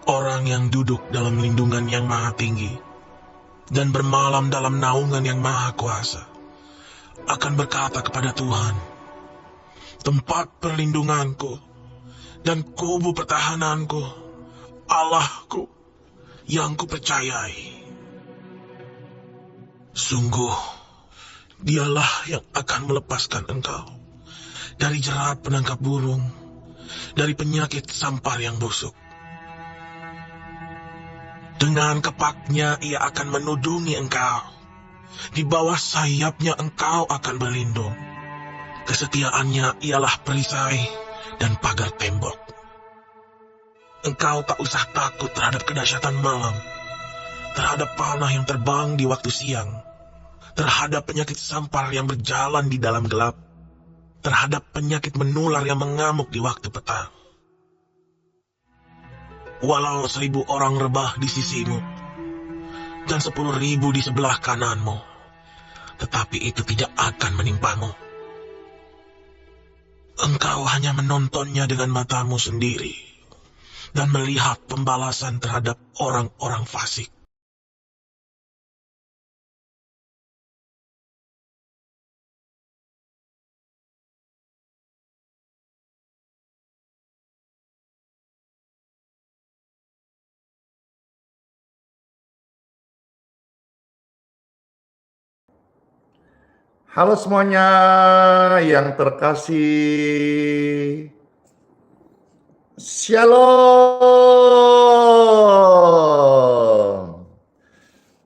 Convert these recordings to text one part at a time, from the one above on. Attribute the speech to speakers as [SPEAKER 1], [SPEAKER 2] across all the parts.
[SPEAKER 1] Orang yang duduk dalam lindungan yang maha tinggi dan bermalam dalam naungan yang maha kuasa akan berkata kepada Tuhan, tempat perlindunganku dan kubu pertahananku, Allahku yang kupercayai. Sungguh, dialah yang akan melepaskan engkau dari jerat penangkap burung, dari penyakit sampar yang busuk. Dengan kepaknya ia akan menudungi engkau. Di bawah sayapnya engkau akan berlindung. Kesetiaannya ialah perisai dan pagar tembok. Engkau tak usah takut terhadap kedahsyatan malam, terhadap panah yang terbang di waktu siang, terhadap penyakit sampar yang berjalan di dalam gelap, terhadap penyakit menular yang mengamuk di waktu petang. Walau 1000 orang rebah di sisimu dan 10.000 di sebelah kananmu, tetapi itu tidak akan menimpamu. Engkau hanya menontonnya dengan matamu sendiri dan melihat pembalasan terhadap orang-orang fasik.
[SPEAKER 2] Halo semuanya yang terkasih. Shalom.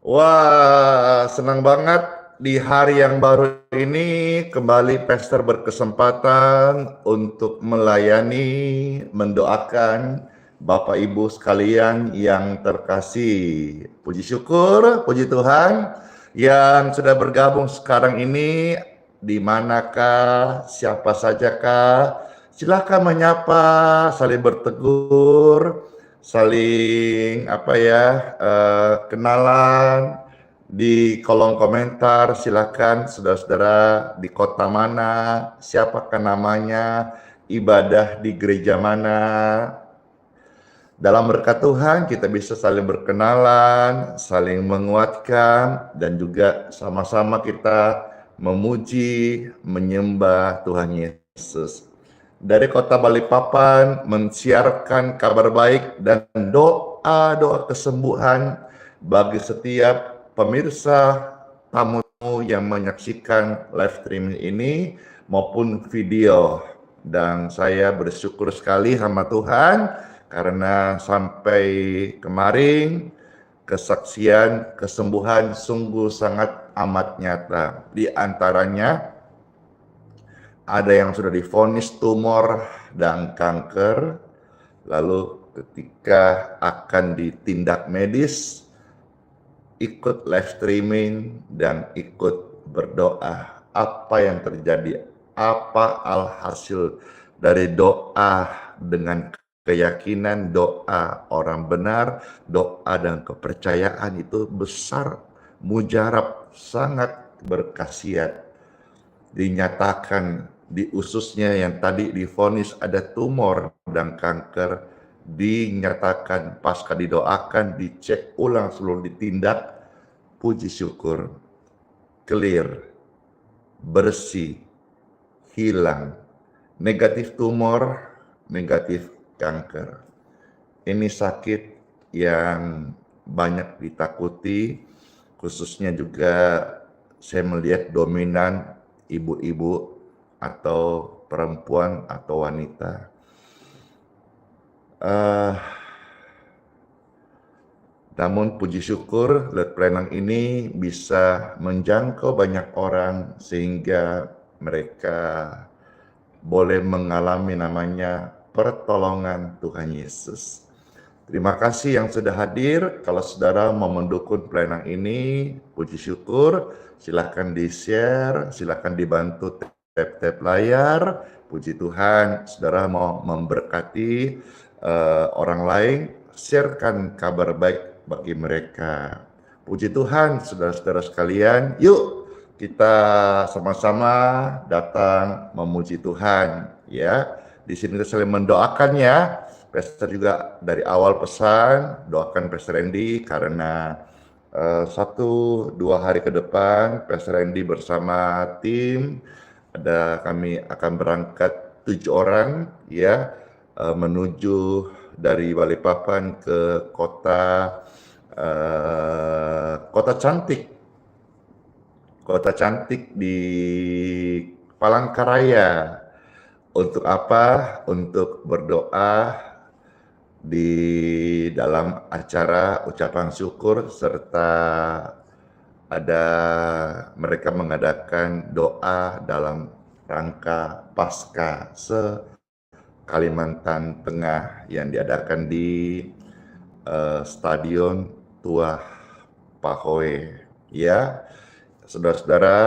[SPEAKER 2] Wah, senang banget di hari yang baru ini kembali Pastor berkesempatan untuk melayani, mendoakan Bapak Ibu sekalian yang terkasih. Puji syukur, puji Tuhan yang sudah bergabung sekarang ini. Di manakah, siapa sajakah? Silakan menyapa, saling bertegur, saling kenalan di kolom komentar. Silakan saudara-saudara di kota mana, siapakah namanya, ibadah di gereja mana. Dalam berkat Tuhan kita bisa saling berkenalan, saling menguatkan, dan juga sama-sama kita memuji, menyembah Tuhan Yesus. Dari kota Balikpapan mensiarkan kabar baik dan doa-doa kesembuhan bagi setiap pemirsa, tamu yang menyaksikan live streaming ini maupun video. Dan saya bersyukur sekali sama Tuhan karena sampai kemarin kesaksian kesembuhan sungguh sangat amat nyata. Di antaranya ada yang sudah divonis tumor dan kanker, lalu ketika akan ditindak medis, ikut live streaming dan ikut berdoa. Apa yang terjadi? Apa alhasil dari doa dengan keyakinan, doa orang benar, doa dan kepercayaan itu besar, mujarab, sangat berkhasiat. Dinyatakan di ususnya yang tadi divonis ada tumor dan kanker, dinyatakan pasca didoakan, dicek ulang sebelum ditindak, puji syukur, clear, bersih, hilang, negatif tumor, negatif kanker. Ini sakit yang banyak ditakuti, khususnya juga saya melihat dominan ibu-ibu atau perempuan atau wanita. Namun puji syukur Let Planang ini bisa menjangkau banyak orang sehingga mereka boleh mengalami namanya pertolongan Tuhan Yesus. Terima kasih yang sudah hadir. Kalau saudara mau mendukung Planang ini, puji syukur, silahkan di-share, silahkan dibantu tap-tap layar. Puji Tuhan, saudara mau memberkati orang lain, sharekan kabar baik bagi mereka. Puji Tuhan, saudara-saudara sekalian, yuk kita sama-sama datang memuji Tuhan, ya. di sini kita saling mendoakan ya. Pastor juga dari awal pesan, doakan Pastor Randy karena 1-2 hari ke depan Pastor Randy bersama tim kami akan berangkat 7 orang ya menuju dari Balikpapan ke kota cantik di Palangkaraya. Untuk apa? Untuk berdoa di dalam acara ucapan syukur serta mereka mengadakan doa dalam rangka Paskah Kalimantan Tengah yang diadakan di Stadion Tuah Pahoe ya. Saudara-saudara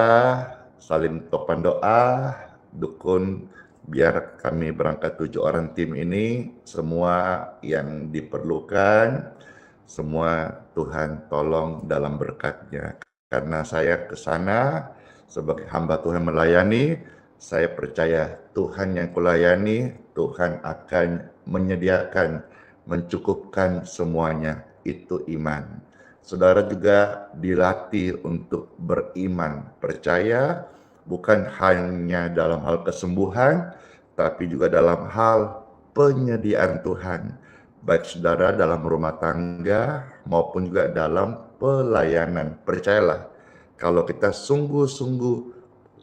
[SPEAKER 2] saling topan doa, dukun biar kami berangkat 7 orang tim ini semua yang diperlukan, semua Tuhan tolong dalam berkat-Nya. Karena saya ke sana sebagai hamba Tuhan melayani, saya percaya Tuhan yang kulayani, Tuhan akan menyediakan, mencukupkan semuanya. Itu iman. Saudara juga dilatih untuk beriman, percaya bukan hanya dalam hal kesembuhan, tapi juga dalam hal penyediaan Tuhan. Baik saudara dalam rumah tangga maupun juga dalam pelayanan. Percayalah, kalau kita sungguh-sungguh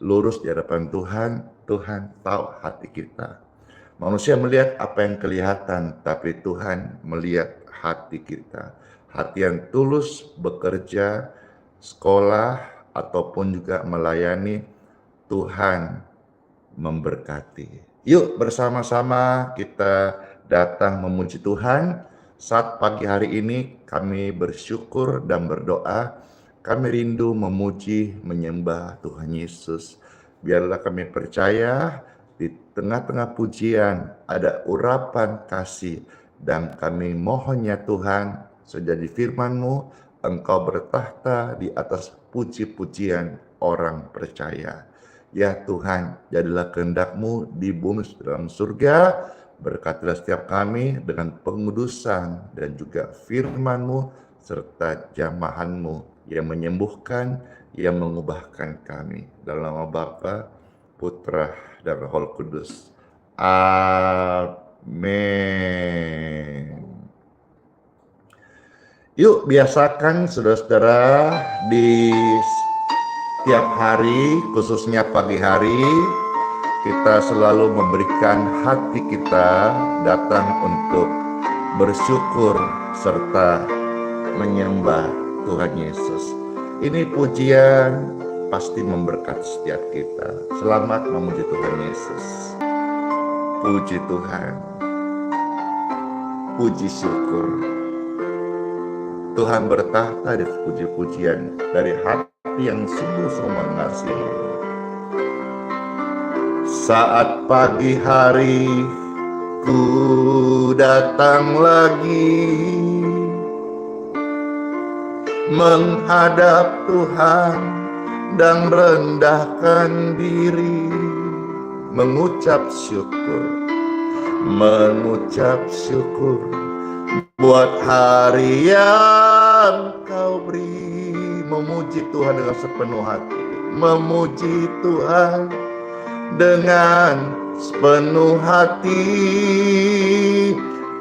[SPEAKER 2] lurus di hadapan Tuhan, Tuhan tahu hati kita. Manusia melihat apa yang kelihatan, tapi Tuhan melihat hati kita. Hati yang tulus bekerja, sekolah, ataupun juga melayani, Tuhan memberkati. Yuk bersama-sama kita datang memuji Tuhan. Saat pagi hari ini kami bersyukur dan berdoa. Kami rindu memuji, menyembah Tuhan Yesus. Biarlah kami percaya di tengah-tengah pujian ada urapan kasih. Dan kami mohonnya Tuhan, sejadi firman-Mu, Engkau bertahta di atas puji-pujian orang percaya. Ya Tuhan, jadilah kehendak-Mu di bumi dalam surga. Berkatilah setiap kami dengan pengudusan dan juga firman-Mu serta jamahan-Mu yang menyembuhkan, yang mengubahkan kami. Dalam nama Bapa, Putra, dan Roh Kudus. Amin. Yuk biasakan saudara-saudara di tiap hari, khususnya pagi hari, kita selalu memberikan hati kita datang untuk bersyukur serta menyembah Tuhan Yesus. Ini pujian pasti memberkati setiap kita. Selamat memuji Tuhan Yesus. Puji Tuhan. Puji syukur. Tuhan bertahta di puji-pujian dari hati yang sungguh-sungguh mengasihi. Saat pagi hari ku datang lagi menghadap Tuhan dan rendahkan diri, mengucap syukur buat hari yang Kau beri. Memuji Tuhan dengan sepenuh hati, memuji Tuhan dengan sepenuh hati.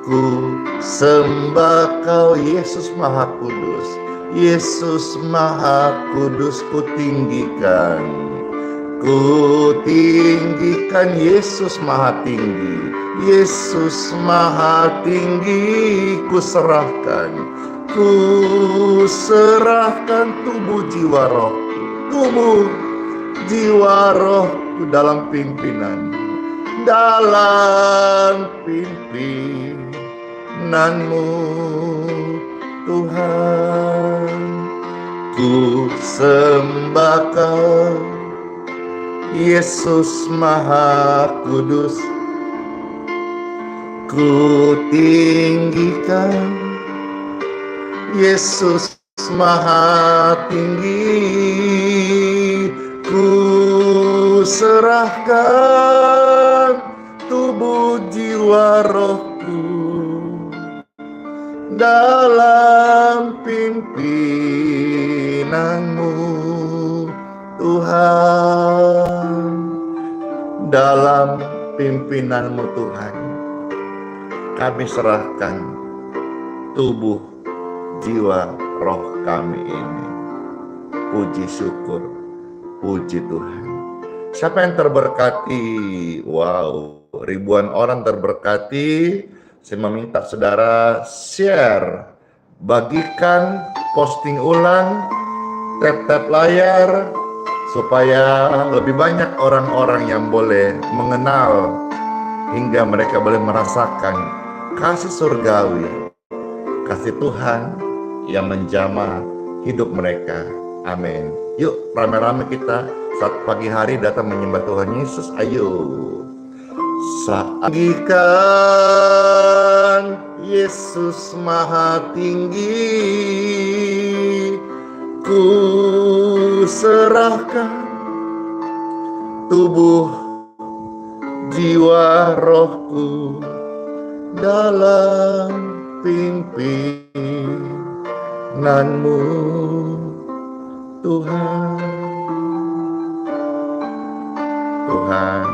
[SPEAKER 2] Ku sembah Kau Yesus Maha Kudus, Yesus Maha Kudus ku tinggikan Yesus Maha Tinggi, Yesus Maha Tinggi. Ku serahkan tubuh jiwa rohku dalam pimpinanmu, Tuhan. Ku sembah Kau Yesus Maha Kudus, ku tinggikan Yesus Maha Tinggi. Ku serahkan tubuh jiwa rohku dalam pimpinanmu Tuhan, dalam pimpinanmu Tuhan, kami serahkan tubuh, jiwa, roh kami ini. Puji syukur, puji Tuhan. Siapa yang terberkati? Wow, ribuan orang terberkati. Saya meminta saudara share, bagikan, posting ulang, tap-tap layar, supaya lebih banyak orang-orang yang boleh mengenal, hingga mereka boleh merasakan kasih surgawi, kasih Tuhan yang menjamah hidup mereka. Amin. Yuk rame-rame kita saat pagi hari datang menyembah Tuhan Yesus. Ayo. Sagikan Yesus Maha Tinggi, ku serahkan tubuh, jiwa, rohku dalam pimpinanmu Tuhan. Tuhan,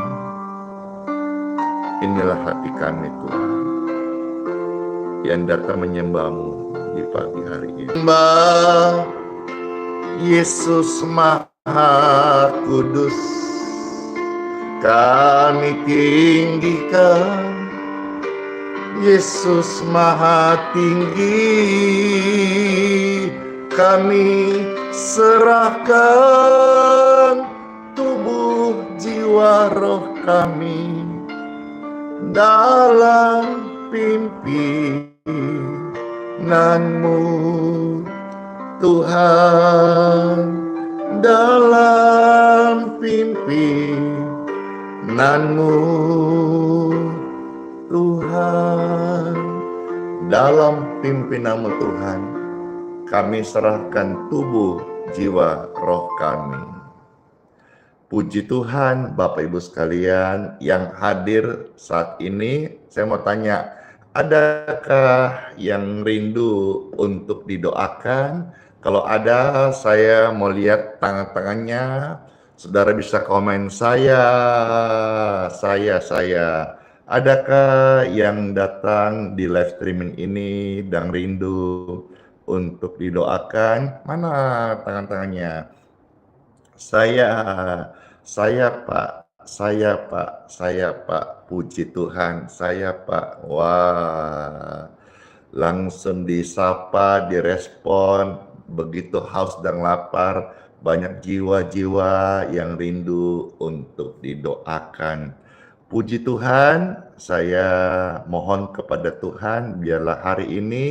[SPEAKER 2] inilah hati kami Tuhan, yang datang menyembah-Mu di pagi hari ini. Sembah Yesus Maha Kudus, kami tinggikan Yesus Maha Tinggi, kami serahkan tubuh, jiwa, roh kami dalam pimpinanmu Tuhan, dalam pimpinanmu Tuhan, dalam pimpinanmu Tuhan, kami serahkan tubuh, jiwa, roh kami. Puji Tuhan, Bapak Ibu sekalian yang hadir saat ini. Saya mau tanya, adakah yang rindu untuk didoakan? Kalau ada, saya mau lihat tangan-tangannya. Saudara bisa komen saya. Adakah yang datang di live streaming ini dan rindu untuk didoakan? Mana tangan-tangannya? Saya Pak. Puji Tuhan, saya Pak. Wah, langsung disapa, direspon, begitu haus dan lapar. Banyak jiwa-jiwa yang rindu untuk didoakan. Puji Tuhan, saya mohon kepada Tuhan, biarlah hari ini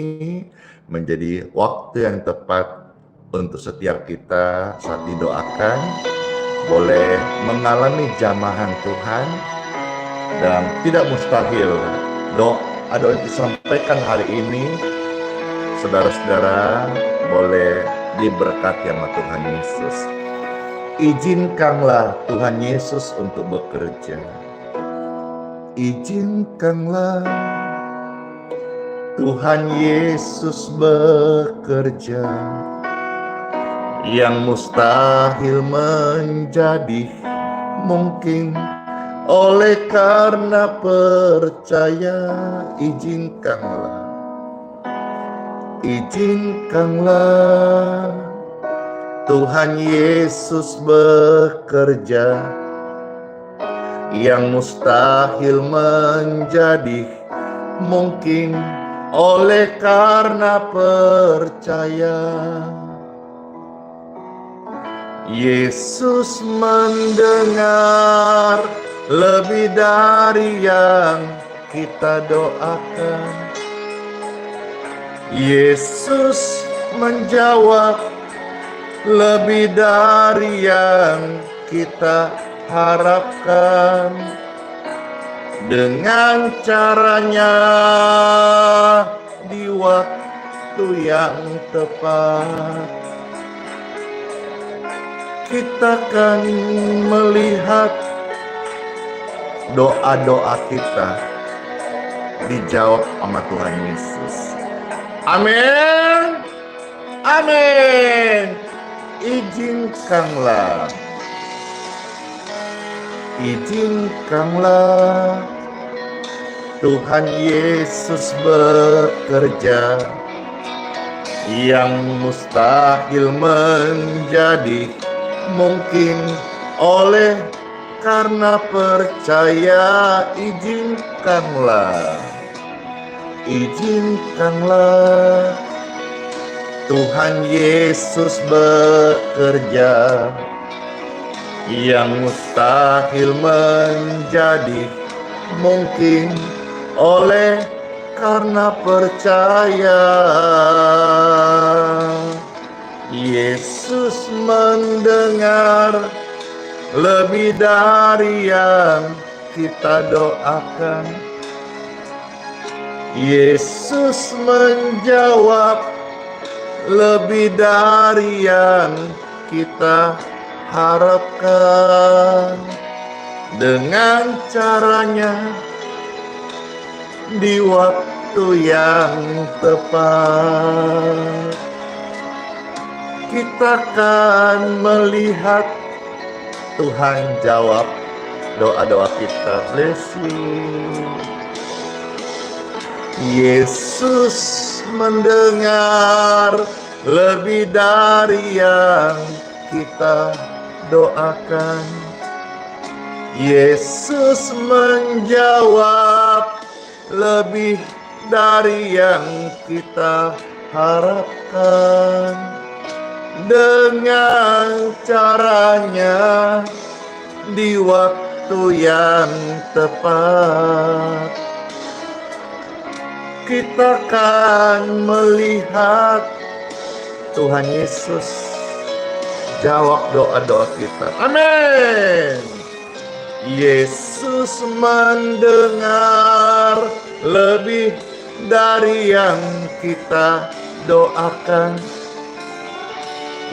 [SPEAKER 2] menjadi waktu yang tepat untuk setiap kita saat didoakan, boleh mengalami jamahan Tuhan, dan tidak mustahil doa yang disampaikan hari ini, saudara-saudara boleh diberkati sama Tuhan Yesus. Izinkanlah Tuhan Yesus untuk bekerja. Izinkanlah Tuhan Yesus bekerja, yang mustahil menjadi mungkin oleh karena percaya. Izinkanlah Tuhan Yesus bekerja, yang mustahil menjadi mungkin oleh karena percaya. Yesus mendengar lebih dari yang kita doakan. Yesus menjawab lebih dari yang kita harapkan. Dengan caranya di waktu yang tepat, kita akan melihat doa-doa kita dijawab sama Tuhan Yesus. Amin. Amin. Izinkanlah Tuhan Yesus bekerja, yang mustahil menjadi mungkin oleh karena percaya. Izinkanlah Tuhan Yesus bekerja, yang mustahil menjadi mungkin oleh karena percaya. Yesus mendengar lebih dari yang kita doakan. Yesus menjawab lebih dari yang kita harapkan. Dengan caranya, di waktu yang tepat, kita akan melihat Tuhan jawab doa-doa kita. Bless you. Yesus mendengar lebih dari yang kita doakan. Yesus menjawab lebih dari yang kita harapkan. Dengan caranya, di waktu yang tepat, kita akan melihat Tuhan Yesus jawab doa-doa kita. Amin. Yesus mendengar lebih dari yang kita doakan.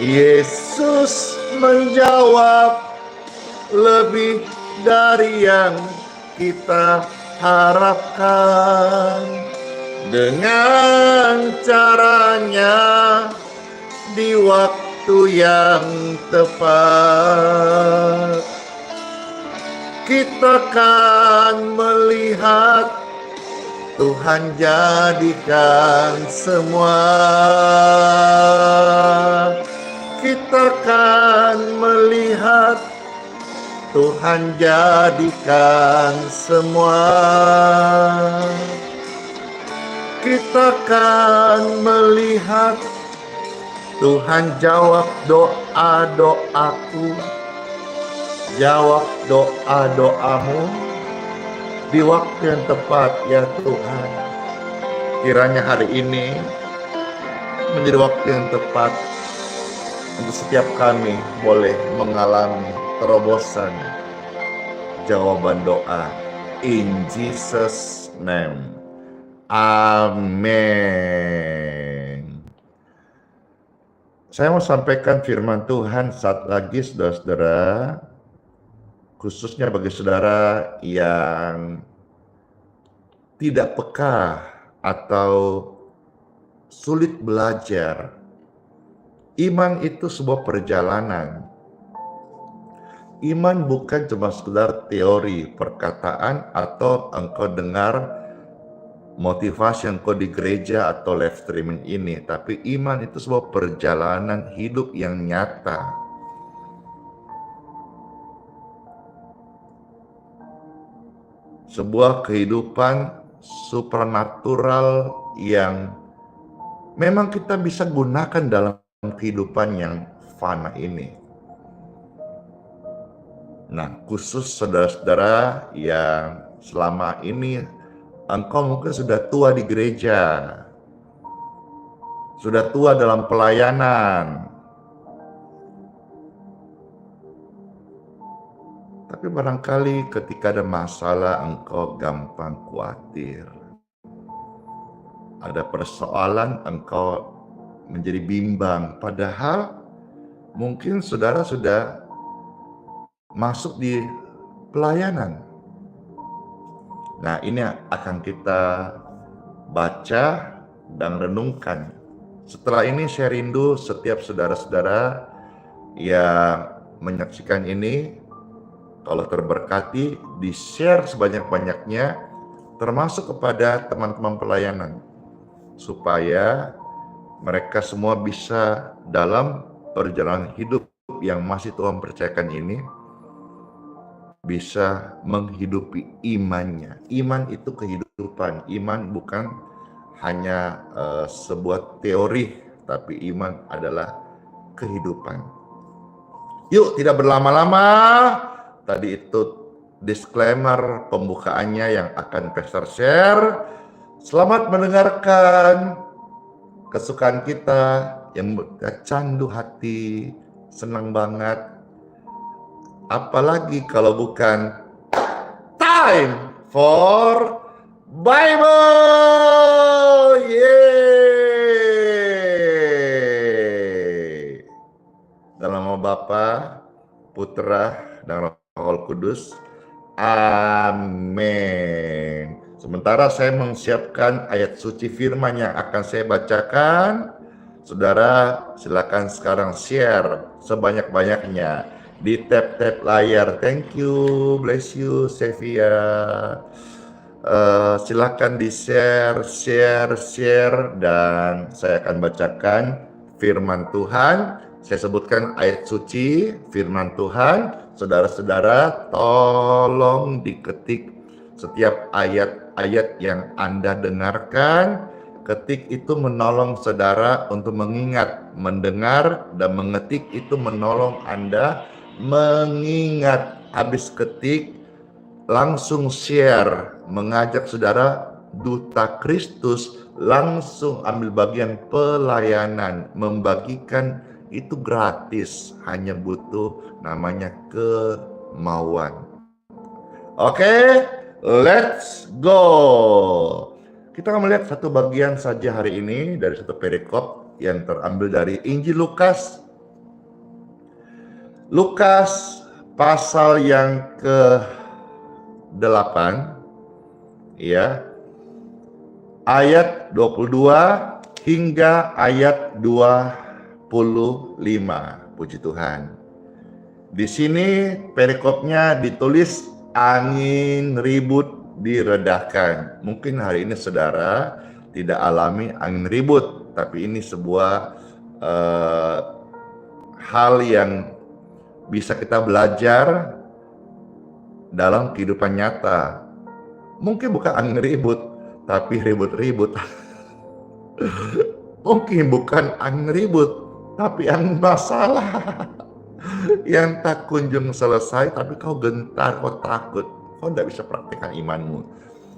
[SPEAKER 2] Yesus menjawab lebih dari yang kita harapkan. Dengan caranya, di waktu yang tepat, kita akan melihat Tuhan jadikan semua. Kita akan melihat Tuhan jadikan semua. Kita akan melihat Tuhan jawab doa-doaku, jawab doa-doamu di waktu yang tepat ya Tuhan. Kiranya hari ini menjadi waktu yang tepat untuk setiap kami boleh mengalami terobosan jawaban doa. In Jesus' name. Amin. Saya mau sampaikan firman Tuhan saat lagi, saudara-saudara, khususnya bagi saudara yang tidak peka atau sulit belajar. Iman itu sebuah perjalanan. Iman bukan cuma sekedar teori, perkataan, atau engkau dengar motivasi engkau di gereja atau live streaming ini. Tapi iman itu sebuah perjalanan hidup yang nyata. Sebuah kehidupan supranatural yang memang kita bisa gunakan dalam kehidupan yang fana ini. Nah, khusus saudara-saudara yang selama ini engkau mungkin sudah tua di gereja, sudah tua dalam pelayanan, tapi barangkali ketika ada masalah engkau gampang khawatir. Ada persoalan engkau menjadi bimbang, padahal mungkin saudara sudah masuk di pelayanan. Nah, ini akan kita baca dan renungkan. Setelah ini saya rindu setiap saudara-saudara yang menyaksikan ini, kalau terberkati, di-share sebanyak-banyaknya, termasuk kepada teman-teman pelayanan, supaya mereka semua bisa dalam perjalanan hidup yang masih Tuhan percayakan ini, bisa menghidupi imannya. Iman itu kehidupan. Iman bukan hanya sebuah teori, tapi iman adalah kehidupan. Yuk, tidak berlama-lama. Tadi itu disclaimer pembukaannya yang akan Pastor share. Selamat mendengarkan kesukaan kita yang candu hati, senang banget. Apalagi kalau bukan time for Bible. Yeay. Dalam nama Bapa, Putra, dan Roh Kudus. Amin. Sementara saya menyiapkan ayat suci firman yang akan saya bacakan, saudara silakan sekarang share sebanyak-banyaknya di tab-tab layar. Thank you, bless you, Sevia. Silakan di share, dan saya akan bacakan firman Tuhan. Saya sebutkan ayat suci firman Tuhan. Saudara-saudara, tolong diketik setiap ayat-ayat yang Anda dengarkan. Ketik itu menolong saudara untuk mengingat, mendengar, dan mengetik itu menolong Anda mengingat. Habis ketik, langsung share, mengajak saudara Duta Kristus langsung ambil bagian pelayanan, membagikan itu gratis, hanya butuh namanya kemauan. Oke, let's go. Kita akan melihat satu bagian saja hari ini dari satu perikop yang terambil dari Injil Lukas. Lukas pasal yang ke-8, ya, ayat 22 hingga ayat 25. Puji Tuhan. Di sini perikopnya ditulis angin ribut diredahkan. Mungkin hari ini saudara tidak alami angin ribut, tapi ini sebuah hal yang bisa kita belajar dalam kehidupan nyata. Mungkin bukan angin ribut, tapi ribut-ribut. Mungkin bukan angin ribut, tapi angin masalah yang tak kunjung selesai, tapi kau gentar, kau takut, kau tidak bisa praktikkan imanmu.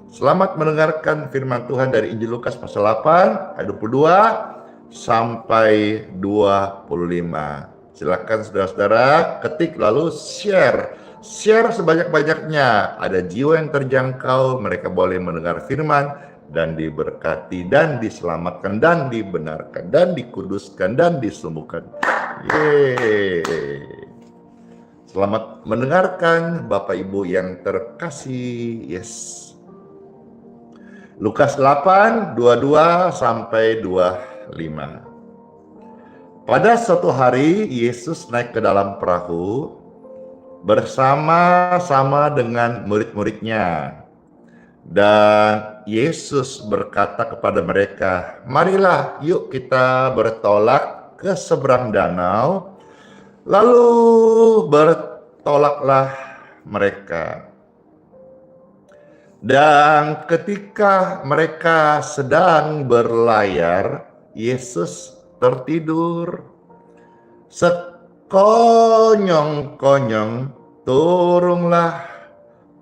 [SPEAKER 2] Selamat mendengarkan firman Tuhan dari Injil Lukas pasal 8 ayat 22 sampai 25. Silakan saudara-saudara ketik lalu share sebanyak-banyaknya. Ada jiwa yang terjangkau, mereka boleh mendengar firman dan diberkati dan diselamatkan dan dibenarkan dan dikuduskan dan disembuhkan. Yeay. Selamat mendengarkan Bapak Ibu yang terkasih. Yes. Lukas 8, 22 sampai 25. Pada suatu hari Yesus naik ke dalam perahu bersama-sama dengan murid-muridnya. Dan Yesus berkata kepada mereka, "Marilah, yuk kita bertolak ke seberang danau." Lalu bertolaklah mereka. Dan ketika mereka sedang berlayar, Yesus tertidur. Sekonyong-konyong turunlah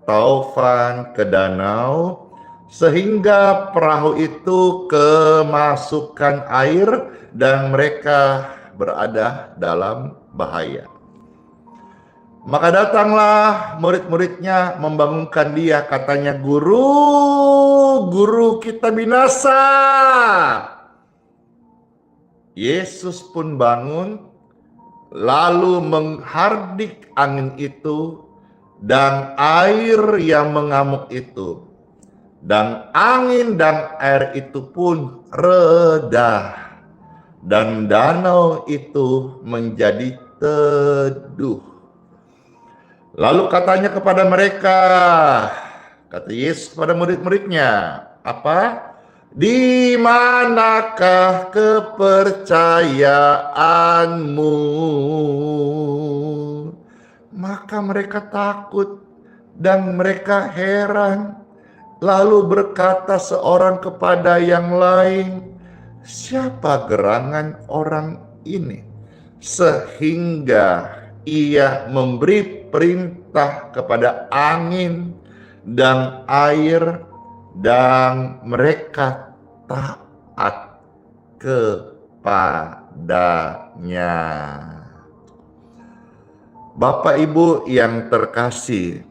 [SPEAKER 2] taufan ke danau, sehingga perahu itu kemasukan air dan mereka berada dalam bahaya. Maka datanglah murid-muridnya membangunkan dia, katanya, "Guru, kita binasa." Yesus pun bangun, lalu menghardik angin itu dan air yang mengamuk itu, dan angin dan air itu pun reda, dan danau itu menjadi teduh. Lalu katanya kepada mereka, kata Yesus kepada murid-muridnya, apa? Di manakah kepercayaanmu? Maka mereka takut dan mereka heran. Lalu berkata seorang kepada yang lain, siapa gerangan orang ini sehingga ia memberi perintah kepada angin dan air dan mereka taat kepadanya. Bapak Ibu yang terkasih,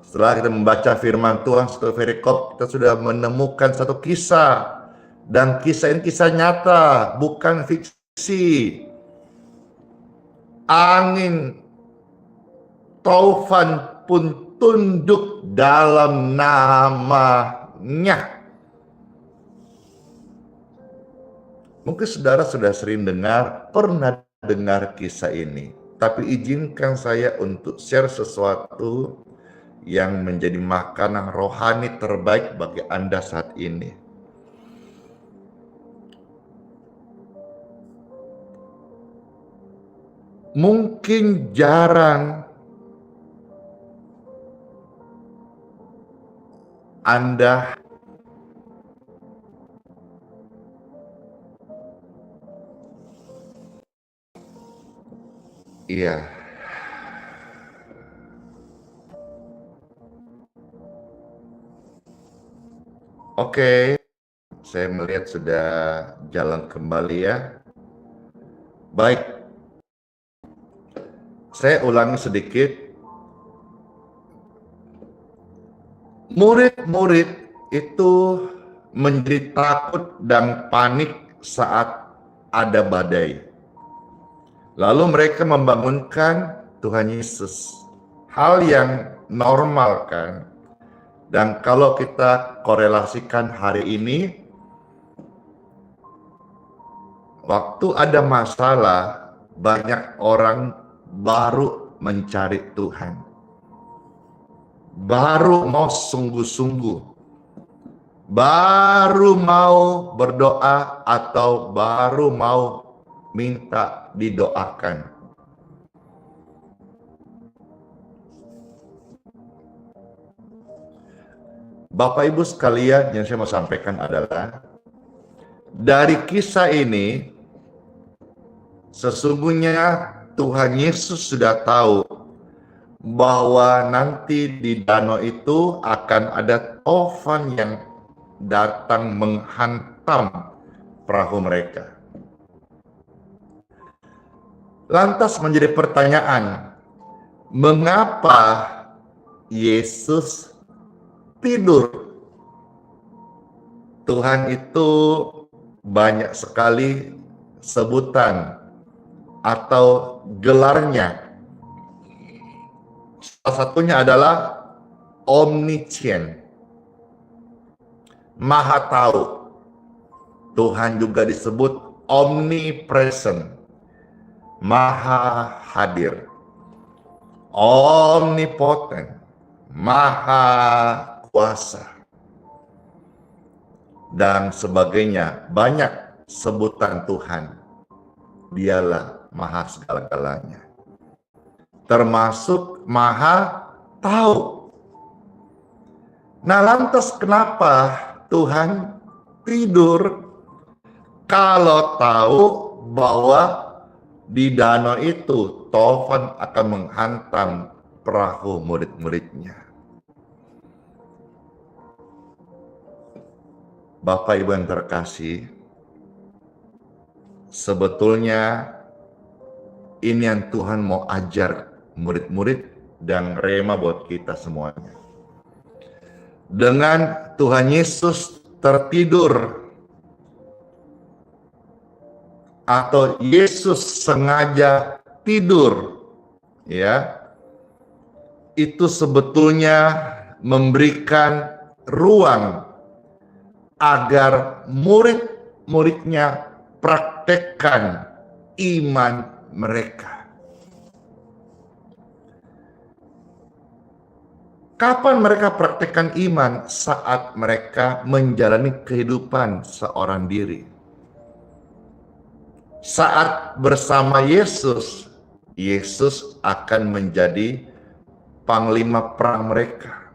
[SPEAKER 2] setelah kita membaca firman Tuhan satu perikop, kita sudah menemukan satu kisah, dan kisah ini kisah nyata, bukan fiksi. Angin taufan pun tunduk dalam namanya. Mungkin saudara sudah sering pernah dengar kisah ini. Tapi izinkan saya untuk share sesuatu yang menjadi makanan rohani terbaik bagi Anda saat ini. Mungkin jarang Anda Oke, saya melihat sudah jalan kembali ya. Baik, saya ulangi sedikit. Murid-murid itu menjadi takut dan panik saat ada badai. Lalu mereka membangunkan Tuhan Yesus. Hal yang normal kan? Dan kalau kita korelasikan hari ini, waktu ada masalah, banyak orang baru mencari Tuhan. Baru mau sungguh-sungguh. Baru mau berdoa atau baru mau minta didoakan. Bapak Ibu sekalian, yang saya mau sampaikan adalah dari kisah ini sesungguhnya Tuhan Yesus sudah tahu bahwa nanti di danau itu akan ada taufan yang datang menghantam perahu mereka. Lantas menjadi pertanyaan, mengapa Yesus tidur? Tuhan itu banyak sekali sebutan atau gelarnya. Salah satunya adalah omniscient, maha tahu. Tuhan juga disebut omnipresent, maha hadir. Omnipotent, maha kuasa, dan sebagainya. Banyak sebutan Tuhan. Dialah maha segala-galanya, termasuk maha tahu. Nah, lantas kenapa Tuhan tidur kalau tahu bahwa di danau itu taufan akan menghantam perahu murid-muridnya? Bapak Ibu yang terkasih, sebetulnya ini yang Tuhan mau ajar murid-murid dan rema buat kita semuanya. Dengan Tuhan Yesus tertidur atau Yesus sengaja tidur, ya, itu sebetulnya memberikan ruang agar murid-muridnya praktekkan iman mereka. Kapan mereka praktekkan iman? Saat mereka menjalani kehidupan seorang diri. Saat bersama Yesus, Yesus akan menjadi panglima perang mereka.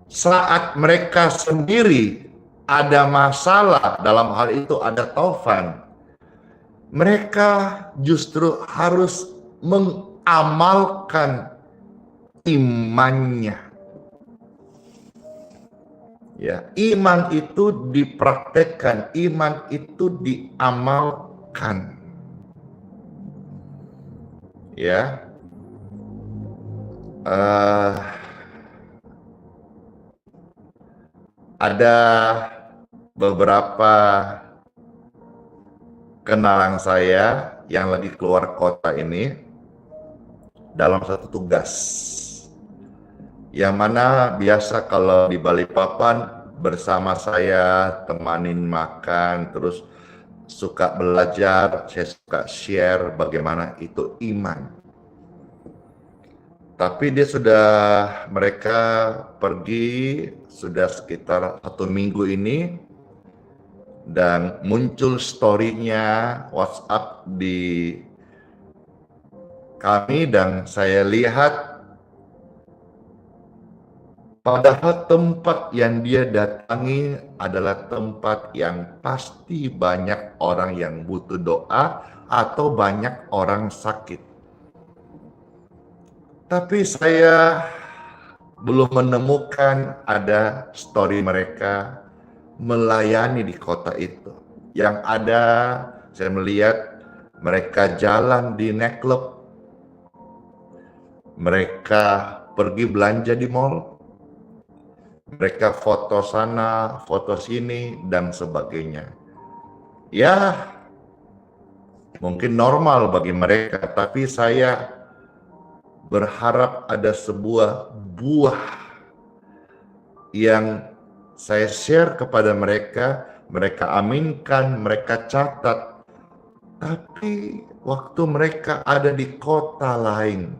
[SPEAKER 2] Saat mereka sendiri ada masalah, dalam hal itu ada taufan, mereka justru harus mengamalkan imannya. Ya, iman itu dipraktekkan, iman itu diamalkan. Ya, ada beberapa kenalan saya yang lagi keluar kota ini dalam satu tugas, yang mana biasa kalau di Balikpapan bersama saya temanin makan, terus suka belajar, saya suka share bagaimana itu iman. Tapi mereka pergi sudah sekitar 1 minggu ini, dan muncul story-nya WhatsApp di kami, dan saya lihat padahal tempat yang dia datangi adalah tempat yang pasti banyak orang yang butuh doa atau banyak orang sakit. Tapi saya belum menemukan ada story mereka melayani di kota itu. Yang ada, saya melihat mereka jalan di nightclub, mereka pergi belanja di mall, mereka foto sana, foto sini, dan sebagainya. Ya, mungkin normal bagi mereka, tapi saya berharap ada sebuah buah yang saya share kepada mereka, mereka aminkan, mereka catat. Tapi waktu mereka ada di kota lain,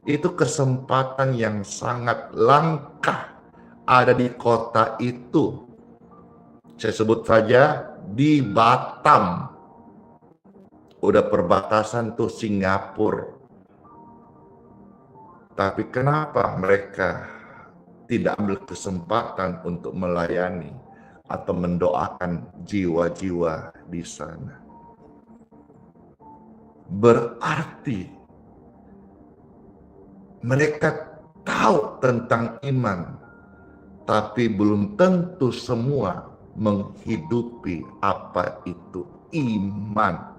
[SPEAKER 2] itu kesempatan yang sangat langka ada di kota itu. Saya sebut saja di Batam. Udah perbatasan tuh Singapura. Tapi kenapa mereka tidak ambil kesempatan untuk melayani atau mendoakan jiwa-jiwa di sana? Berarti mereka tahu tentang iman, tapi belum tentu semua menghidupi apa itu iman.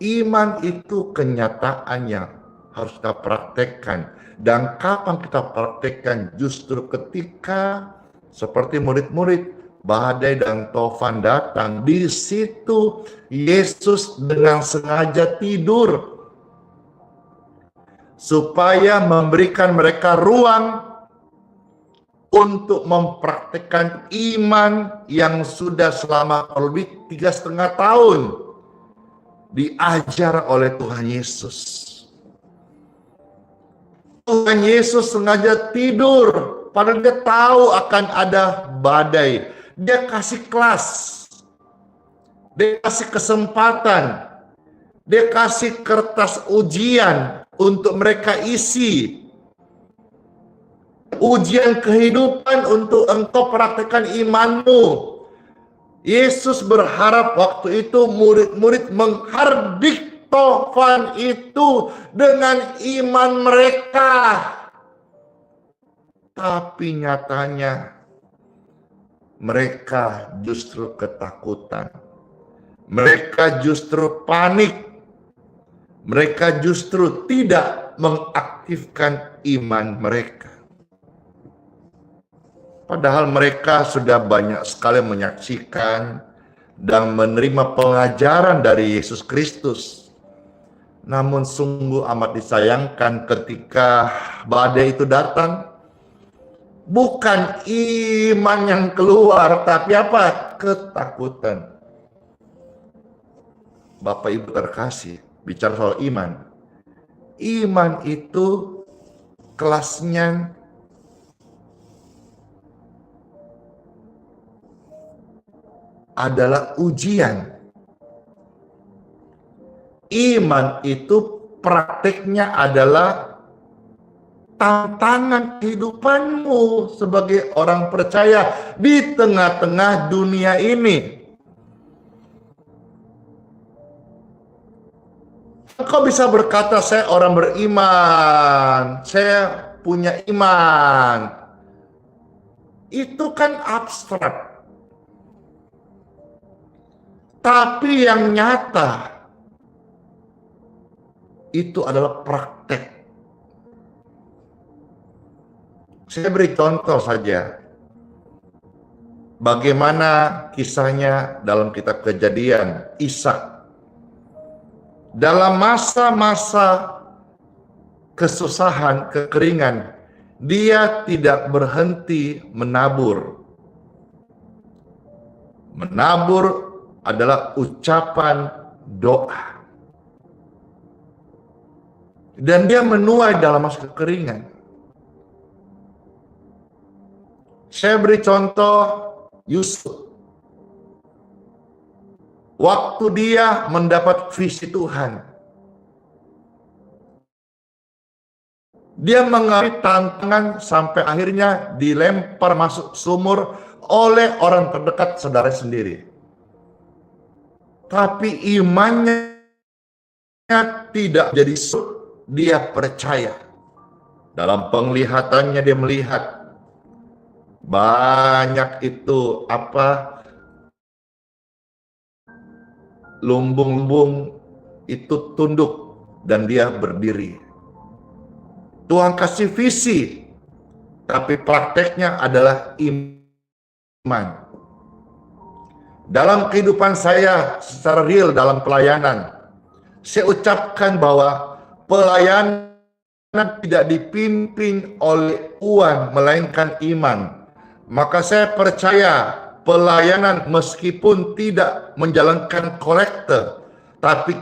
[SPEAKER 2] Iman itu kenyataan yang harus kita praktekkan. Dan kapan kita praktekkan? Justru ketika seperti murid-murid, badai dan taufan datang. Di situ Yesus dengan sengaja tidur supaya memberikan mereka ruang untuk mempraktekkan iman yang sudah selama lebih 3,5 tahun diajar oleh Tuhan Yesus. Tuhan Yesus sengaja tidur, padahal dia tahu akan ada badai. Dia kasih kelas, dia kasih kesempatan, dia kasih kertas ujian untuk mereka isi. Ujian kehidupan untuk engkau praktekkan imanmu. Yesus berharap waktu itu murid-murid menghardik taufan itu dengan iman mereka. Tapi nyatanya mereka justru ketakutan. Mereka justru panik. Mereka justru tidak mengaktifkan iman mereka. Padahal mereka sudah banyak sekali menyaksikan dan menerima pengajaran dari Yesus Kristus. Namun sungguh amat disayangkan ketika badai itu datang, Bukan iman yang keluar, tapi apa? Ketakutan. Bapak Ibu terkasih, bicara soal iman. Iman itu kelasnya adalah ujian. Iman itu prakteknya adalah tantangan kehidupanmu sebagai orang percaya di tengah-tengah dunia ini. Engkau bisa berkata, saya orang beriman, saya punya iman. Itu kan abstrak. Tapi yang nyata, itu adalah praktek. Saya beri contoh saja. Bagaimana kisahnya dalam kitab Kejadian, Ishak. Dalam masa-masa kesusahan, kekeringan, dia tidak berhenti menabur. Menabur adalah ucapan doa. Dan dia menuai dalam masa kekeringan. Saya beri contoh Yusuf. Waktu dia mendapat visi Tuhan, dia mengalami tantangan sampai akhirnya dilempar masuk sumur oleh orang terdekat saudara sendiri. Tapi imannya tidak jadi dia percaya. Dalam penglihatannya dia melihat banyak itu lumbung-lumbung itu tunduk dan dia berdiri. Tuhan kasih visi, tapi prakteknya adalah iman. Dalam kehidupan saya secara real dalam pelayanan, saya ucapkan bahwa pelayanan tidak dipimpin oleh uang melainkan iman. Maka saya percaya pelayanan meskipun tidak menjalankan kolekte, tapi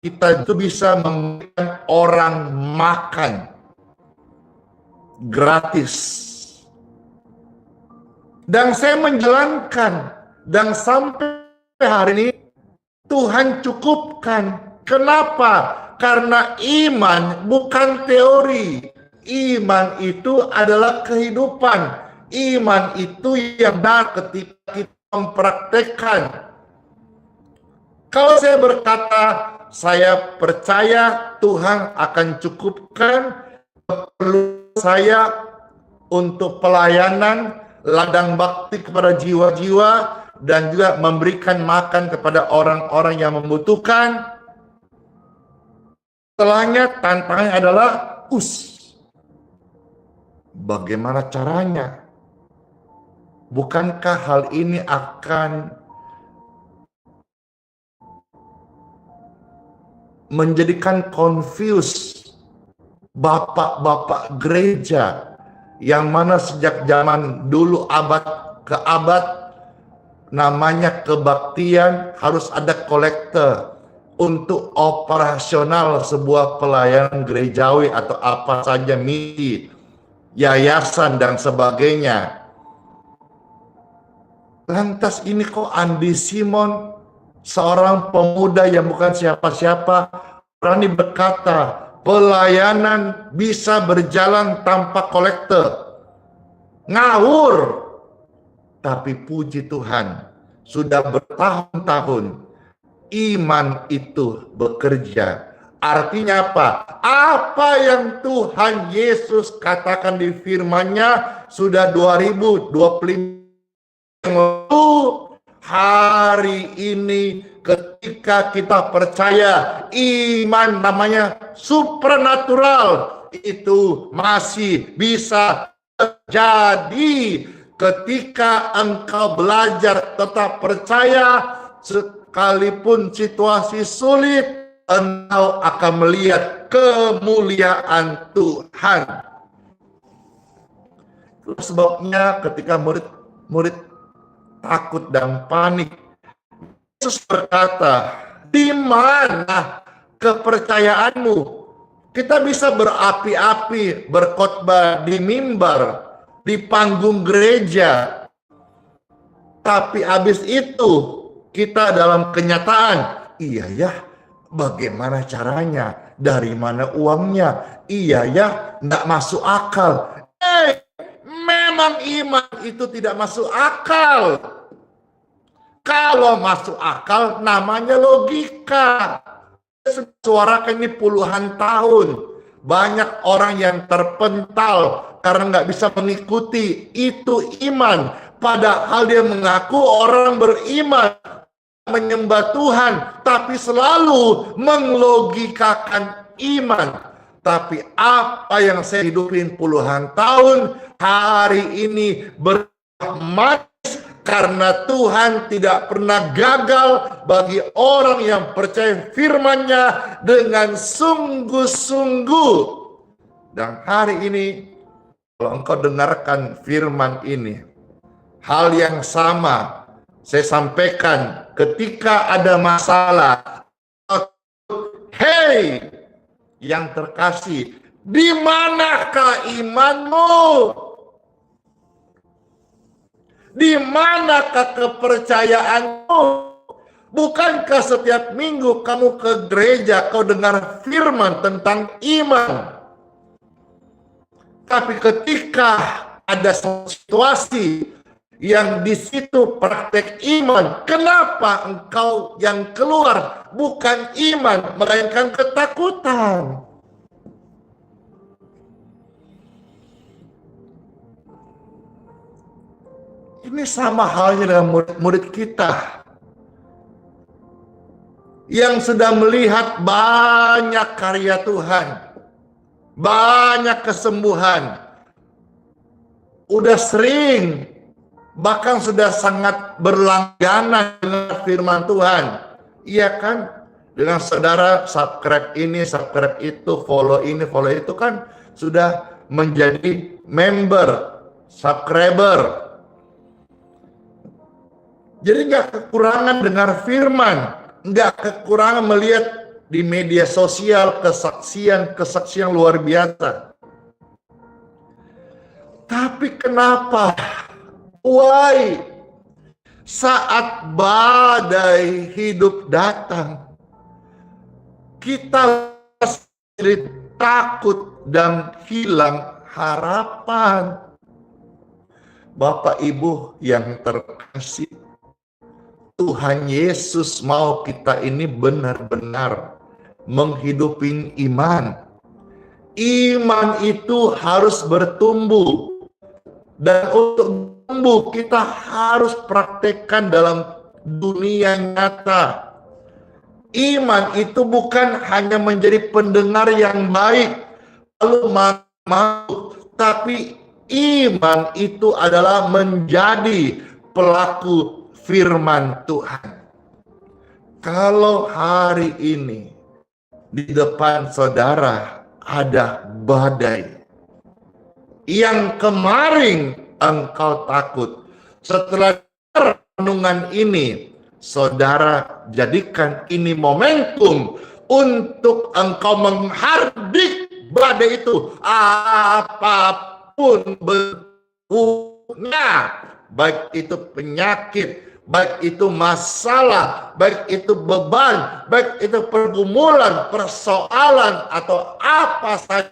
[SPEAKER 2] kita itu bisa memberikan orang makan gratis. Dan saya menjalankan, dan sampai hari ini Tuhan cukupkan. Kenapa? Karena iman bukan teori. Iman itu adalah kehidupan. Iman itu yang benar ketika kita mempraktekkan. Kalau saya berkata, saya percaya Tuhan akan cukupkan perlu saya untuk pelayanan, ladang bakti kepada jiwa-jiwa, dan juga memberikan makan kepada orang-orang yang membutuhkan. Setelahnya tantangannya adalah bagaimana caranya? Bukankah hal ini akan menjadikan confuse bapak-bapak gereja yang mana sejak zaman dulu abad ke abad namanya kebaktian harus ada kolektor untuk operasional sebuah pelayanan gerejawi atau apa saja misi, yayasan dan sebagainya. Lantas ini kok Andi Simon, seorang pemuda yang bukan siapa-siapa, berani berkata, pelayanan bisa berjalan tanpa kolektor. Ngawur. Tapi puji Tuhan, sudah bertahun-tahun iman itu bekerja. Artinya apa? Apa yang Tuhan Yesus katakan di firman-Nya sudah 2025 hari ini ketika kita percaya iman namanya supernatural itu masih bisa terjadi ketika engkau belajar tetap percaya sekalipun situasi sulit, engkau akan melihat kemuliaan Tuhan. Sebabnya ketika murid-murid takut dan panik, Yesus berkata, di mana kepercayaanmu? Kita bisa berapi-api, berkhotbah di mimbar, di panggung gereja. Tapi habis itu kita dalam kenyataan, iya ya, bagaimana caranya? Dari mana uangnya? Iya ya, nggak masuk akal. Memang iman itu tidak masuk akal. Kalau masuk akal namanya logika. Suarakan ini puluhan tahun. Banyak orang yang terpental karena nggak bisa mengikuti. Itu iman. Padahal dia mengaku orang beriman, menyembah Tuhan, tapi selalu menglogikakan iman. Tapi apa yang saya hidupin puluhan tahun, hari ini berbuah karena Tuhan tidak pernah gagal bagi orang yang percaya firman-Nya dengan sungguh-sungguh. Dan hari ini, kalau engkau dengarkan firman ini, hal yang sama saya sampaikan ketika ada masalah. Hei, yang terkasih, di manakah imanmu? Di manakah kepercayaanmu? Bukankah setiap minggu kamu ke gereja, kau dengar firman tentang iman? Tapi ketika ada situasi yang di situ praktek iman, kenapa engkau yang keluar bukan iman, melainkan ketakutan? Ini sama halnya dengan murid-murid kita yang sudah melihat banyak karya Tuhan, banyak kesembuhan, udah sering, bahkan sudah sangat berlangganan dengan firman Tuhan. Iya kan? Dengan saudara subscribe ini, subscribe itu, follow ini, follow itu, kan sudah menjadi member, subscriber. Jadi nggak kekurangan dengar firman, nggak kekurangan melihat di media sosial kesaksian luar biasa. Tapi kenapa? Why? Saat badai hidup datang, kita sendiri takut dan hilang harapan. Bapak Ibu yang terkasih, Tuhan Yesus mau kita ini benar-benar menghidupi iman. Iman itu harus bertumbuh. Dan untuk tumbuh kita harus praktekkan dalam dunia nyata. Iman itu bukan hanya menjadi pendengar yang baik, lalu mau, tapi iman itu adalah menjadi pelaku firman Tuhan. Kalau hari ini di depan saudara ada badai yang kemarin engkau takut, setelah renungan ini, saudara jadikan ini momentum untuk engkau menghardik badai itu, apapun bentuknya, baik itu penyakit, baik itu masalah, baik itu beban, baik itu pergumulan, persoalan, atau apa saja.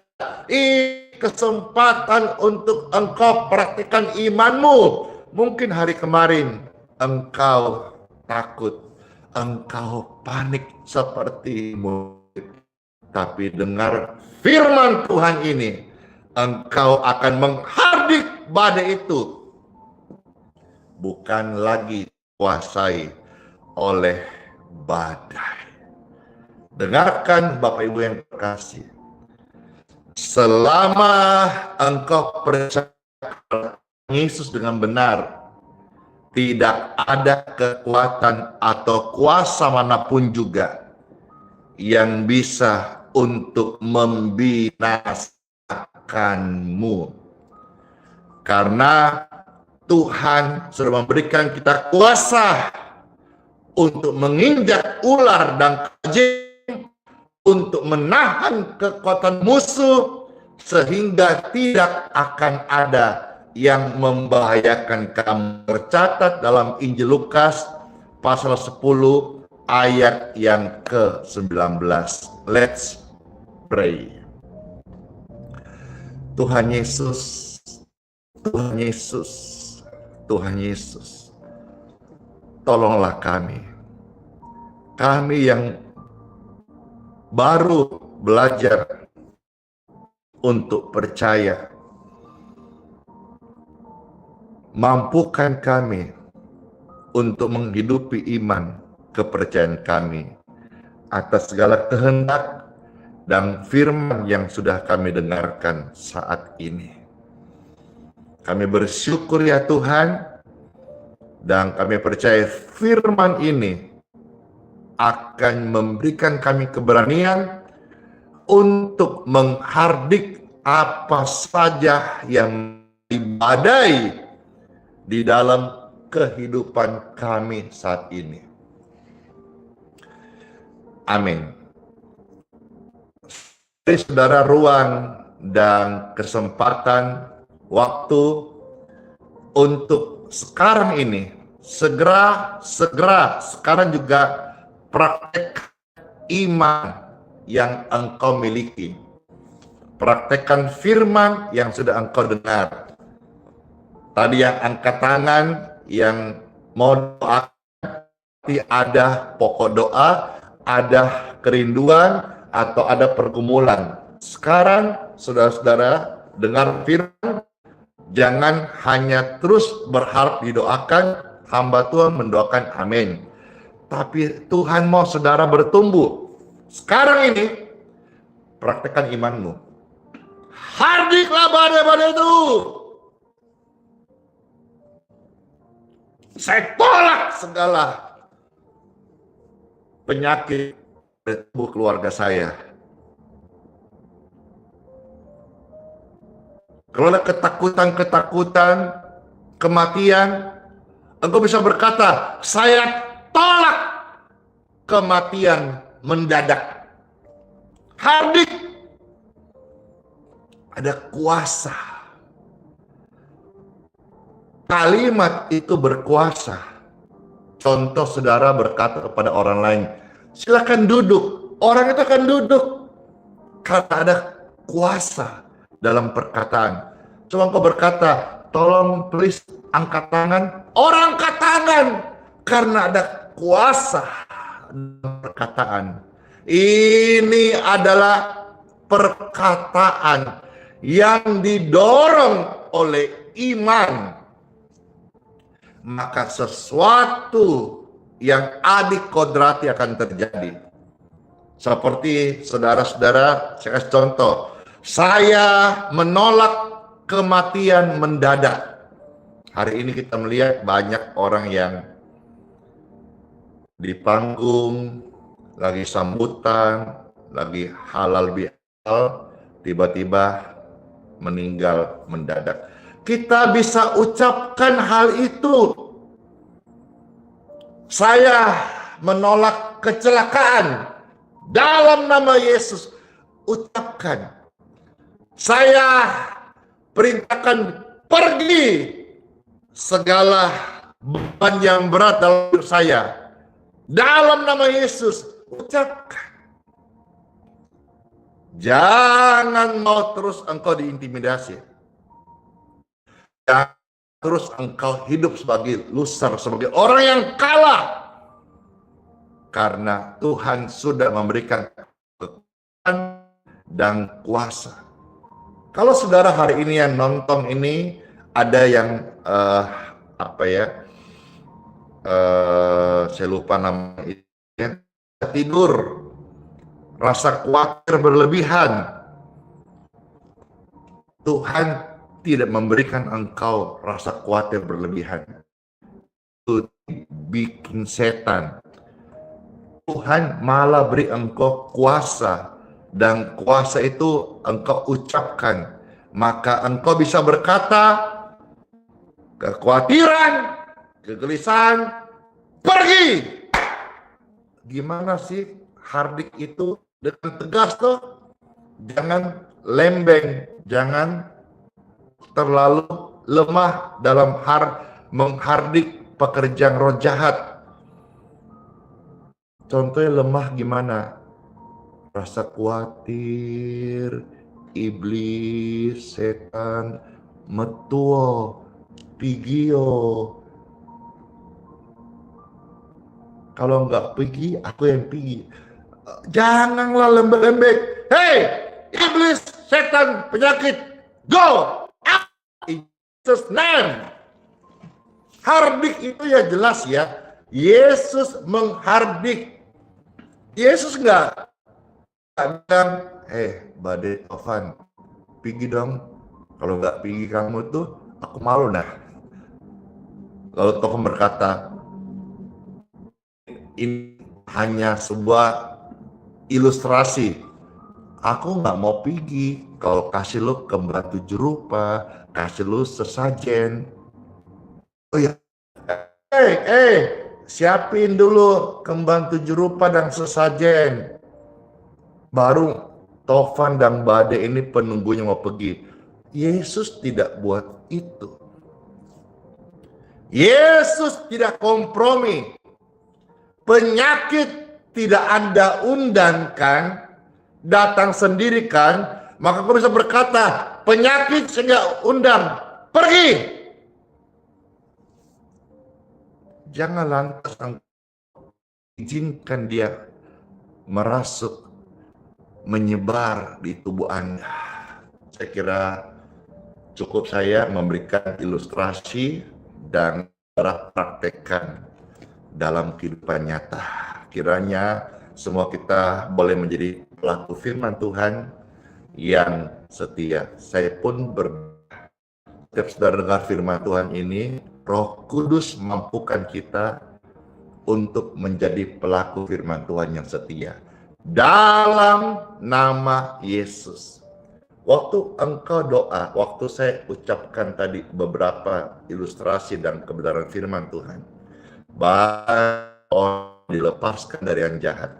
[SPEAKER 2] Ini kesempatan untuk engkau praktikkan imanmu. Mungkin hari kemarin engkau takut, engkau panik seperti murid. Tapi dengar firman Tuhan ini, engkau akan menghardik badai itu. Bukan lagi kuasai oleh badai. Dengarkan Bapak Ibu yang terkasih, selama engkau percaya Yesus dengan benar, tidak ada kekuatan atau kuasa manapun juga yang bisa untuk membinasakanmu. Karena Tuhan sudah memberikan kita kuasa untuk menginjak ular dan kajing, untuk menahan kekuatan musuh, sehingga tidak akan ada yang membahayakan kamu. Tercatat dalam Injil Lukas pasal 10 ayat yang ke-19. Let's pray. Tuhan Yesus, Tuhan Yesus, Tuhan Yesus, tolonglah kami yang baru belajar untuk percaya. Mampukan kami untuk menghidupi iman kepercayaan kami atas segala kehendak dan firman yang sudah kami dengarkan saat ini. Kami bersyukur ya Tuhan, dan kami percaya firman ini akan memberikan kami keberanian untuk menghardik apa saja yang badai di dalam kehidupan kami saat ini. Amin. Beri saudara ruang dan kesempatan waktu untuk sekarang ini segera sekarang juga praktek iman yang engkau miliki. Praktekkan firman yang sudah engkau dengar. Tadi yang angkat tangan, yang mau doa, ada pokok doa, ada kerinduan, atau ada pergumulan. Sekarang saudara-saudara dengar firman, jangan hanya terus berharap didoakan, hamba Tuhan mendoakan amin. Tapi Tuhan mau saudara bertumbuh. Sekarang ini, praktekkan imanmu. Hardiklah badai-badai itu. Saya tolak segala penyakit di tubuh keluarga saya. Kalau ada ketakutan, kematian, engkau bisa berkata, saya tolak kematian mendadak. Hardik. Ada kuasa. Kalimat itu berkuasa. Contoh saudara berkata kepada orang lain, silakan duduk. Orang itu akan duduk. Karena ada kuasa dalam perkataan. Coba engkau berkata, tolong please angkat tangan. Orang angkat tangan. Karena ada kuasa dalam perkataan. Ini adalah perkataan yang didorong oleh iman. Maka sesuatu yang adikodrati akan terjadi. Seperti saudara-saudara, saya kasih contoh. Saya menolak kematian mendadak. Hari ini kita melihat banyak orang yang di panggung, lagi sambutan, lagi halal bihalal, tiba-tiba meninggal mendadak. Kita bisa ucapkan hal itu. Saya menolak kecelakaan dalam nama Yesus. Ucapkan. Saya perintahkan pergi segala beban yang berat dalam hidup saya. Dalam nama Yesus. Ucapkan. Jangan mau terus engkau diintimidasi. Jangan terus engkau hidup sebagai loser, sebagai orang yang kalah. Karena Tuhan sudah memberikan kekuatan dan kuasa. Kalau saudara hari ini yang nonton ini, ada yang saya lupa namanya, tidur, rasa khawatir berlebihan. Tuhan tidak memberikan engkau rasa khawatir berlebihan. Itu bikin setan. Tuhan malah beri engkau kuasa, dan kuasa itu engkau ucapkan. Maka engkau bisa berkata, kekhawatiran, kegelisahan, pergi. Gimana sih hardik itu dengan tegas tuh? Jangan lembeng, jangan terlalu lemah dalam menghardik pekerjaan roh jahat. Contohnya lemah gimana? Rasa khawatir, iblis, setan, metuo, pigio. Kalau nggak pergi, aku yang pergi. Janganlah lembek-lembek. Hei, iblis, setan, penyakit, go! Out in Jesus' name. Hardik itu ya jelas ya. Yesus menghardik. Yesus nggak bilang, badai Tovan, pergi dong. Kalau nggak pergi kamu tuh, aku malu nah. Lalu Tovan berkata, ini hanya sebuah ilustrasi. Aku nggak mau pergi kalau kasih lu kembar 7 rupa, kasih lu sesajen. Oh ya, siapin dulu kembar 7 rupa dan sesajen. Baru Tovan dan Badai ini penunggunya mau pergi. Yesus tidak buat itu. Yesus tidak kompromi. Penyakit tidak Anda undangkan, datang sendiri kan, maka kau bisa berkata, penyakit saya nggak undang, pergi. Jangan lantas izinkan dia merasuk, menyebar di tubuh Anda. Saya kira cukup saya memberikan ilustrasi dan praktekkan dalam kehidupan nyata. Kiranya semua kita boleh menjadi pelaku firman Tuhan yang setia. Saya pun setiap saudara dengar firman Tuhan ini, Roh Kudus mampukan kita untuk menjadi pelaku firman Tuhan yang setia. Dalam nama Yesus. Waktu engkau doa, waktu saya ucapkan tadi beberapa ilustrasi dan kebenaran firman Tuhan, banyak orang dilepaskan dari yang jahat.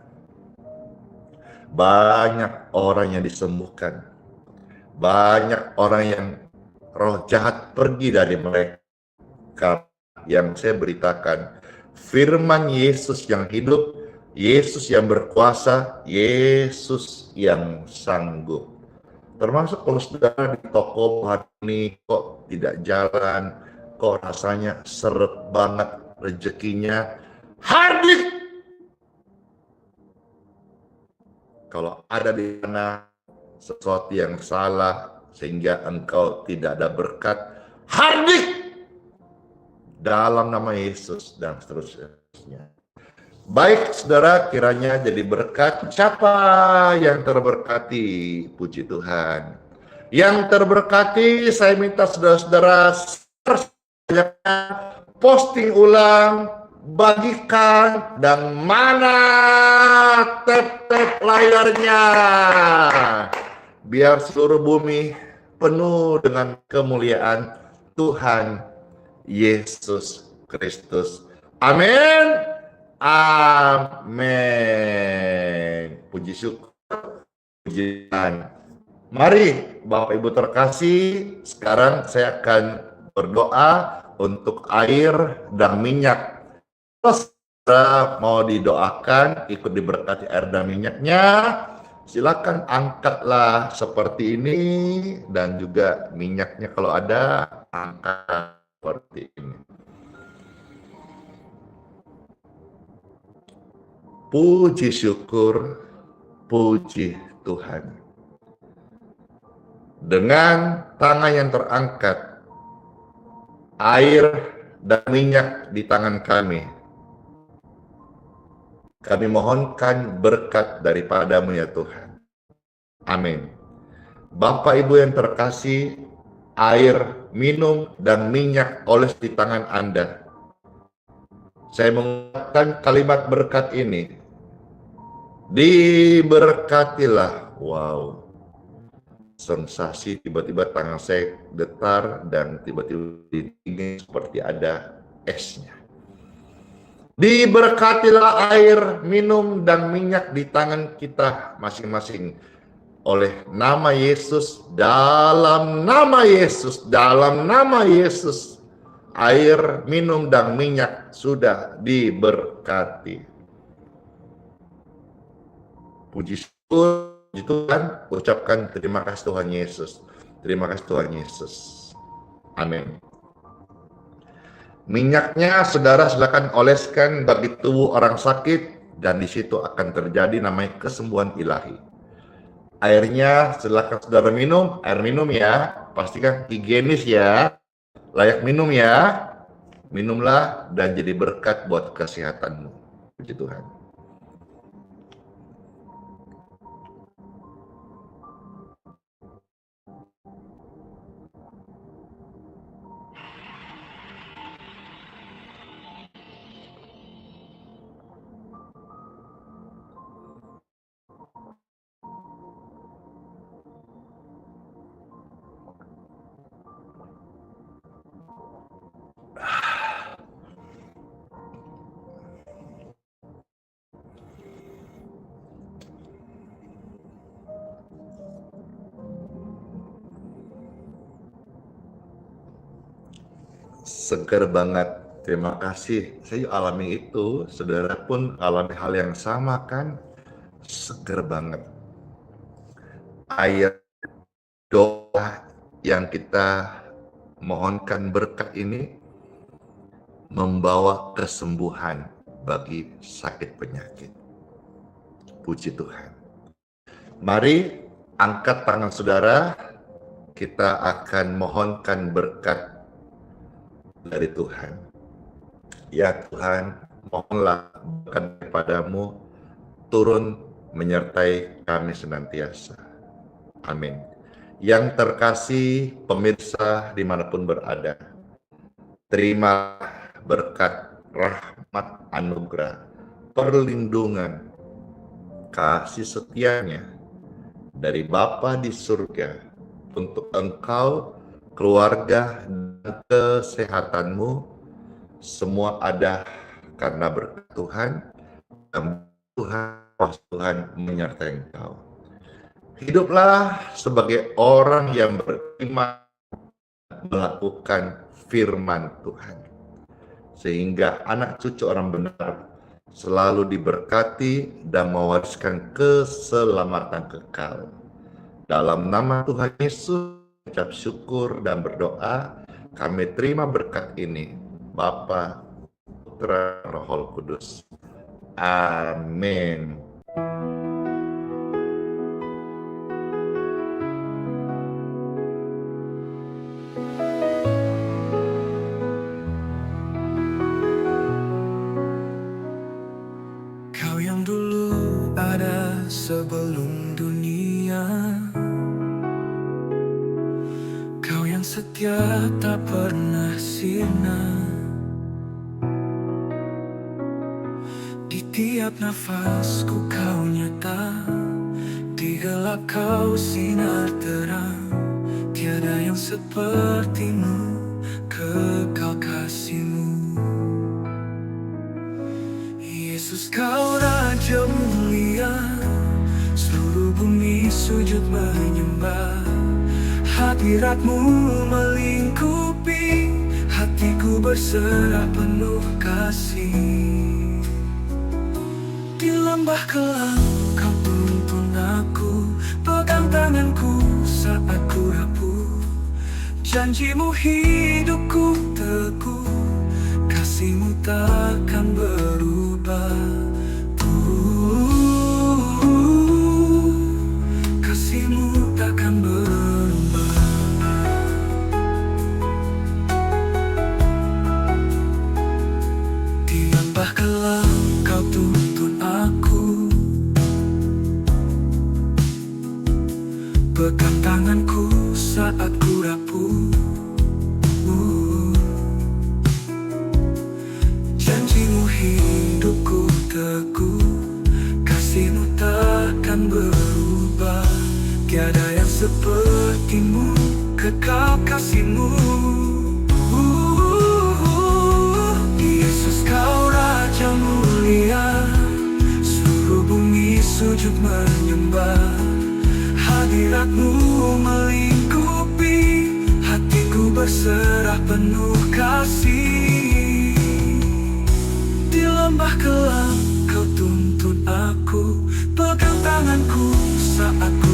[SPEAKER 2] Banyak orang yang disembuhkan. Banyak orang yang roh jahat pergi dari mereka. Yang saya beritakan, firman Yesus yang hidup, Yesus yang berkuasa, Yesus yang sanggup. Termasuk kalau saudara di toko hari ini kok tidak jalan, kok rasanya seret banget rezekinya, hardik. Kalau ada di sana sesuatu yang salah sehingga engkau tidak ada berkat, hardik dalam nama Yesus dan seterusnya. Baik saudara, kiranya jadi berkat. Siapa yang terberkati? Puji Tuhan. Yang terberkati, saya minta saudara-saudara posting ulang, bagikan, dan mana tap-tap layarnya. Biar seluruh bumi penuh dengan kemuliaan Tuhan Yesus Kristus. Amin. Amin. Puji syukur, pujian. Mari Bapak Ibu terkasih, sekarang saya akan berdoa untuk air dan minyak. Kalau saudara mau didoakan, ikut diberkati air dan minyaknya, silakan angkatlah seperti ini, dan juga minyaknya kalau ada, angkat seperti ini. Puji syukur, puji Tuhan. Dengan tangan yang terangkat, air dan minyak di tangan kami, kami mohonkan berkat daripada-Mu ya Tuhan. Amin. Bapak Ibu yang terkasih, air, minum, dan minyak oles di tangan Anda. Saya mengucapkan kalimat berkat ini. Diberkatilah. Wow. sensasi tiba-tiba tangan saya getar dan tiba-tiba dingin seperti ada esnya. Diberkatilah air, minum, dan minyak di tangan kita masing-masing oleh nama Yesus, dalam nama Yesus, dalam nama Yesus. Air, minum, dan minyak sudah diberkati. Puji syukur, Tuhan, ucapkan terima kasih Tuhan Yesus. Terima kasih Tuhan Yesus. Amin. Minyaknya saudara silakan oleskan bagi tubuh orang sakit dan di situ akan terjadi namanya kesembuhan ilahi. Airnya silakan saudara minum, air minum ya, pastikan higienis ya, layak minum ya. Minumlah dan jadi berkat buat kesehatanmu. Puji Tuhan. Seger banget, terima kasih. Saya alami itu, saudara pun alami hal yang sama kan? Seger banget. Air doa yang kita mohonkan berkat ini membawa kesembuhan bagi sakit penyakit. Puji Tuhan. Mari angkat tangan saudara, kita akan mohonkan berkat dari Tuhan. Ya Tuhan, mohonlah berkat kepadamu turun menyertai kami senantiasa. Amin. Yang terkasih pemirsa dimanapun berada, terima berkat rahmat anugerah, perlindungan, kasih setianya dari Bapa di surga untuk engkau, keluarga, dan kesehatanmu. Semua ada karena berkat Tuhan, dan Tuhan menyertai engkau. Hiduplah sebagai orang yang beriman, melakukan firman Tuhan, sehingga anak cucu orang benar selalu diberkati dan mewariskan keselamatan kekal. Dalam nama Tuhan Yesus, ucap syukur dan berdoa, kami terima berkat ini, Bapa, Putra, Roh Kudus. Amin.
[SPEAKER 3] Kau yang dulu ada sebelum dunia, Kau yang setia tak pernah sirna. Di tiap nafasku Kau nyata, di gelap Kau sinar terang. Tiada yang sepertimu, kekal kasih-Mu. Yesus, Kau Raja mulia, seluruh bumi sujud menyembah. Hadirat-Mu melingkupi, hatiku berserah penuh kasih. Di lembah kelam Kau tuntun aku, pegang tanganku saat ku rapuh. Janji-Mu hidupku teguh, kasih-Mu takkan berubah. Kasih-Mu takkan berubah. Di lembah kelam Kau tuntun aku, pegang tanganku saat ku rapuh. Janji-Mu hidupku teguh, kasih-Mu takkan berubah. Tiada yang seperti hatimu, kekal kasih-Mu. Yesus, Kau Raja mulia, seluruh bumi sujud menyembah. Hadirat-Mu melingkupi, hatiku berserah penuh kasih. Di lembah kelam Kau tuntun aku, pegang tanganku saat